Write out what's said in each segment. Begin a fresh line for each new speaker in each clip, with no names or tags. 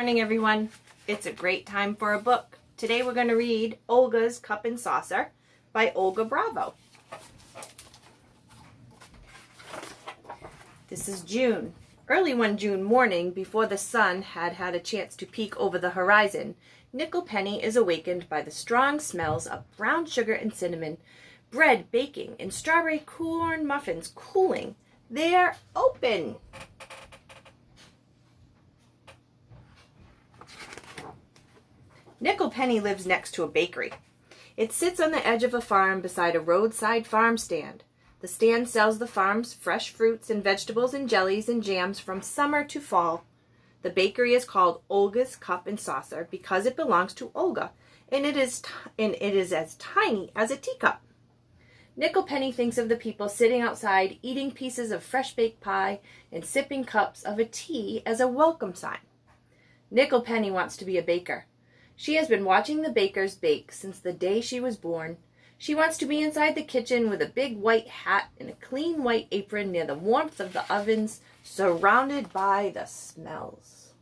Morning, everyone. It's a great time for a book. Today we're going to read Olga's Cup and Saucer by Olga Bravo. This is June. Early one June morning, before the sun had had a chance to peek over the horizon, Nickel Penny is awakened by the strong smells of brown sugar and cinnamon, bread baking, and strawberry corn muffins cooling. They're open! Nickel Penny lives next to a bakery. It sits on the edge of a farm beside a roadside farm stand. The stand sells the farm's fresh fruits and vegetables and jellies and jams from summer to fall. The bakery is called Olga's Cup and Saucer because it belongs to Olga, and it is as tiny as a teacup. Nickel Penny thinks of the people sitting outside eating pieces of fresh baked pie and sipping cups of a tea as a welcome sign. Nickel Penny wants to be a baker. She has been watching the bakers bake since the day she was born. She wants to be inside the kitchen with a big white hat and a clean white apron near the warmth of the ovens, surrounded by the smells.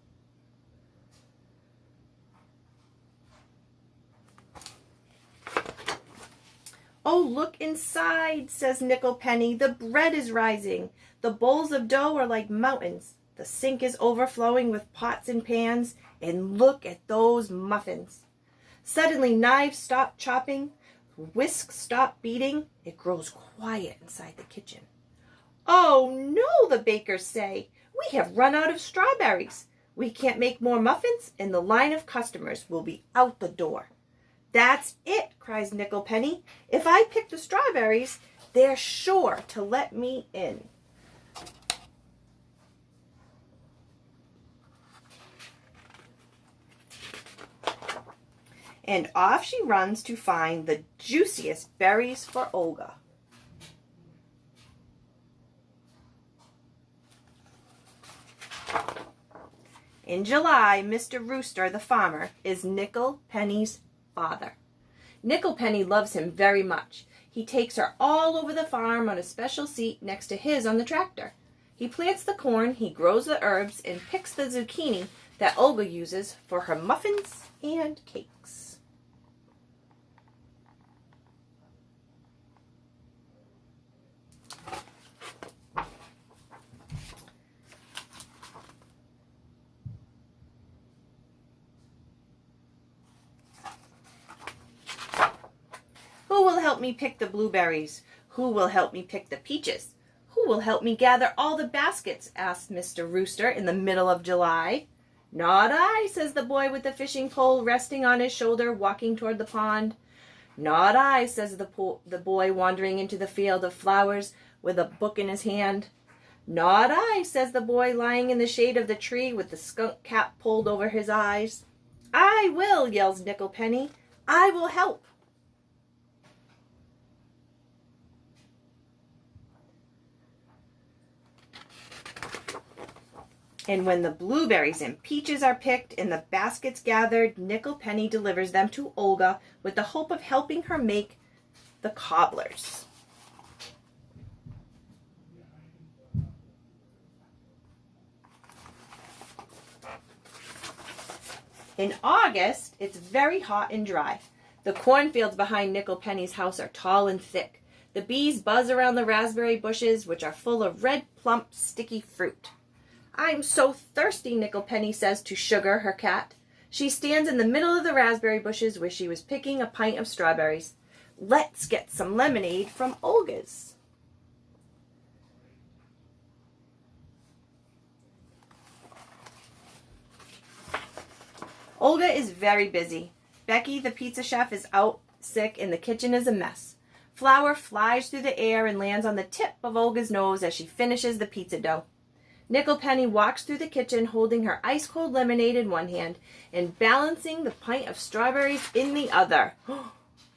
"Oh, look inside," says Nickel Penny. "The bread is rising. The bowls of dough are like mountains. The sink is overflowing with pots and pans, and look at those muffins." Suddenly, knives stop chopping, whisks stop beating. It grows quiet inside the kitchen. "Oh no," the bakers say. "We have run out of strawberries. We can't make more muffins, and the line of customers will be out the door." "That's it," cries Nickel Penny. "If I pick the strawberries, they're sure to let me in." And off she runs to find the juiciest berries for Olga. In July, Mr. Rooster, the farmer, is Nickel Penny's father. Nickel Penny loves him very much. He takes her all over the farm on a special seat next to his on the tractor. He plants the corn, he grows the herbs, and picks the zucchini that Olga uses for her muffins and cakes. "Who will help me pick the blueberries? Who will help me pick the peaches? Who will help me gather all the baskets?" asked Mr. Rooster in the middle of July. "Not I," says the boy with the fishing pole resting on his shoulder, walking toward the pond. "Not I," says the boy wandering into the field of flowers with a book in his hand. "Not I," says the boy lying in the shade of the tree with the skunk cap pulled over his eyes. "I will," yells Nickel Penny. "I will help." And when the blueberries and peaches are picked and the baskets gathered, Nickel Penny delivers them to Olga with the hope of helping her make the cobblers. In August, it's very hot and dry. The cornfields behind Nickel Penny's house are tall and thick. The bees buzz around the raspberry bushes, which are full of red, plump, sticky fruit. "I'm so thirsty," Nickel Penny says to Sugar, her cat. She stands in the middle of the raspberry bushes where she was picking a pint of strawberries. "Let's get some lemonade from Olga's." Olga is very busy. Becky, the pizza chef, is out sick and the kitchen is a mess. Flour flies through the air and lands on the tip of Olga's nose as she finishes the pizza dough. Nickel Penny walks through the kitchen holding her ice-cold lemonade in one hand and balancing the pint of strawberries in the other.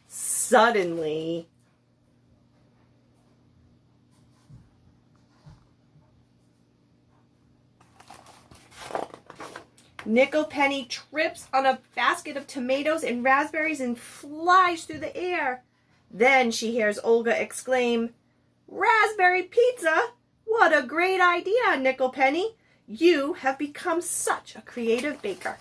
Suddenly, Nickel Penny trips on a basket of tomatoes and raspberries and flies through the air. Then she hears Olga exclaim, "Raspberry pizza? What a great idea, Nickel Penny. You have become such a creative baker.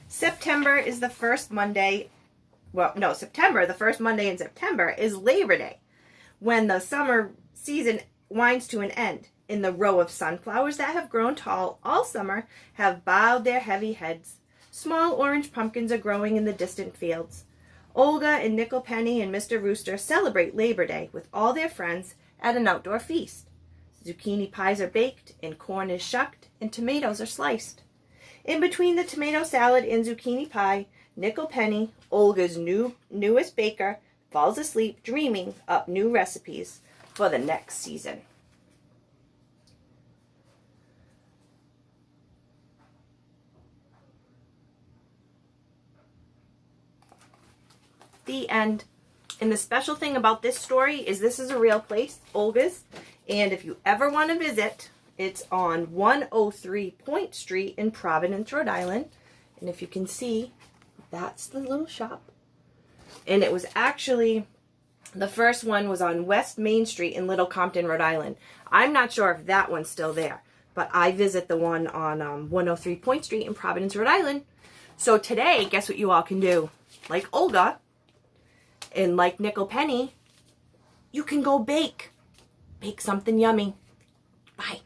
September is the first Monday. Well, no, September, the first Monday in September is Labor Day, when the summer season winds to an end. In the row of sunflowers that have grown tall all summer have bowed their heavy heads. Small orange pumpkins are growing in the distant fields. Olga and Nickel Penny and Mr. Rooster celebrate Labor Day with all their friends at an outdoor feast. Zucchini pies are baked, and corn is shucked, and tomatoes are sliced. In between the tomato salad and zucchini pie, Nickel Penny, Olga's newest baker, falls asleep dreaming up new recipes for the next season. The end. And the special thing about this story is this is a real place, Olga's. And if you ever want to visit, it's on 103 Point Street in Providence, Rhode Island. And if you can see, that's the little shop. And it was actually, the first one was on West Main Street in Little Compton, Rhode Island. I'm not sure if that one's still there, but I visit the one on 103 Point Street in Providence, Rhode Island. So today, guess what you all can do? Like Olga and like Nickel Penny, you can go bake. Bake something yummy. Bye.